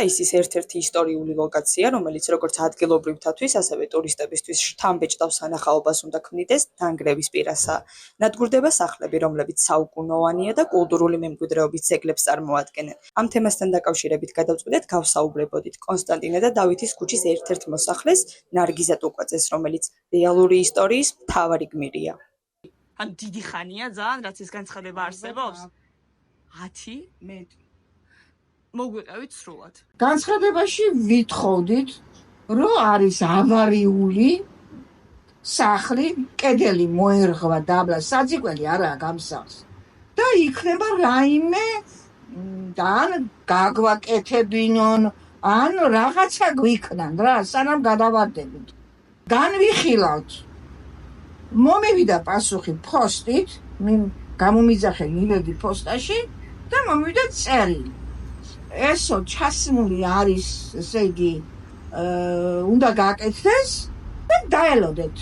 ქუთაისის ერთ-ერთი ისტორიული ლოკაცია, რომელიც როგორც ადგილობრივთათვის, ასევე ტურისტებისთვის შთამბეჭდავ სანახაობას უნდა ქმნიდეს, დანგრევის პირასაა. ნადგურდება სახლები, რომლებიც საუკუნოვანია და კულტურული მემკვიდრეობის ძეგლებს წარმოადგენენ. ამ თემასთან დაკავშირებით გადავწყვიტეთ გავსაუბრებოდით კონსტანტინე და დავითის ქუჩის ერთ-ერთ მოსახლეს, ნარგიზა ტუკვაძეს, რომელიც რეალური ისტორიის მთავარი გმირია. ან დიდი ხანია ძალიან, რაც ეს განცხადება არსებობს? 10 მეტი. მოგვიყევით სრულად. განცხადებაში ვითხოვდით, რომ არის ავარიული სახლი, კედელი მოერღვა დაბლა, საძიკველი არაა გამსახს. და იქნება რაიმე ან გაგვაკეთებინონ, ან რაღაცა გვიქნან რა, სანამ გადავარდებით. განვიხილავთ. მომივიდა პასუხი ფოსტით, გამომიძახე მივედი პოსტაში და მომივიდა წერილი. ესო ჩასმული არის, ესე იგი, უნდა გააკეთდეს და დაელოდეთ.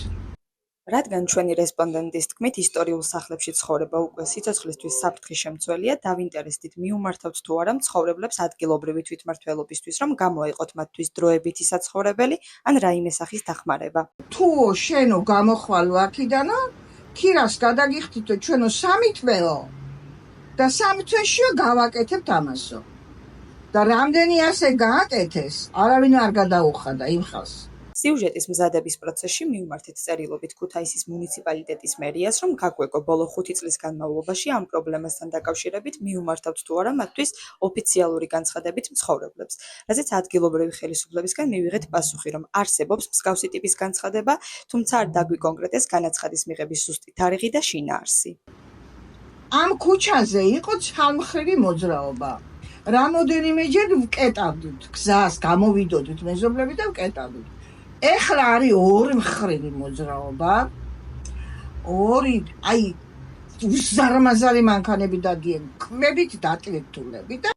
რადგან ჩვენი რესპონდენტის თქმით, ისტორიულ სახლებში ცხოვრება უკვე სიცოცხლისთვის საფრთხის შემცველია, დავინტერესდით მიუმართავთ თუ არა მცხოვრებლებს ადგილობრივი თვითმმართველობისთვის, რომ გამოეყოთ მათთვის დროებითი საცხოვრებელი ან რაიმე სახის დახმარება. თუ შენო გამოხვალო აქიდანო, ქირას გადაგიხდითო ჩვენო 3 თვეო და 3 თვეშიო გავაკეთებთ ამასო. და რამდენი ასე გააკეთეს, არავინ არ გადაუხადა იმ ხალხს. სიუჟეტის მზადების პროცესში მივმართეთ წერილობით ქუთაისის მუნიციპალიტეტის მერიას, რომ გაგვეკო ბოლო 5 წლის განმავლობაში ამ პრობლემასთან დაკავშირებით მიუმართავთ თუ არა მათთვის ოფიციალური განცხადებით მცხოვრებლებს, რაზეც ადგილობრივი ხელისუფლებისგან მივიღეთ პასუხი, რომ არსებობს მსგავსი ტიპის განცხადება, თუმცა არ დაგვიკონკრეტეს განაცხადის მიღების ზუსტი თარიღი და შინაარსი. ამ ქუჩაზე იყო ცალმხრივი მოძრაობა. რამოდენიმეჯერ ვკეტავდით გზას, გამოვიდოდით მეზობლები და ვკეტავდით. ეხლა არის 2 მხრივი მოძრაობა. 2, აი, ზარმაზარი მანქანები დადიან, ქმებით დატვირთულები და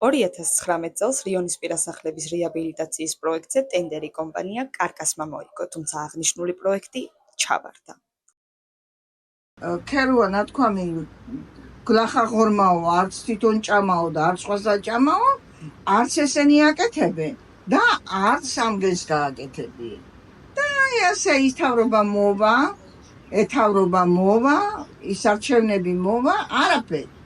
2019 წელს რიონისპირა სახლების რეაბილიტაციის პროექტზე ტენდერი კომპანია კარკასმა მოიგო, თუმცა აღნიშნული პროექტი ჩავარდა. ქერუა ნათქვამი გლახაღორმაო, არც თვითონ ჭამაო და არც სხვასა ჭამაო, არც ესენი აკეთებენ და არც სამგენს გააკეთებენ. და ასე ისთავრობა მოვა, ეთავრობა მოვა, ისარჩევნები მოვა, არაფერი.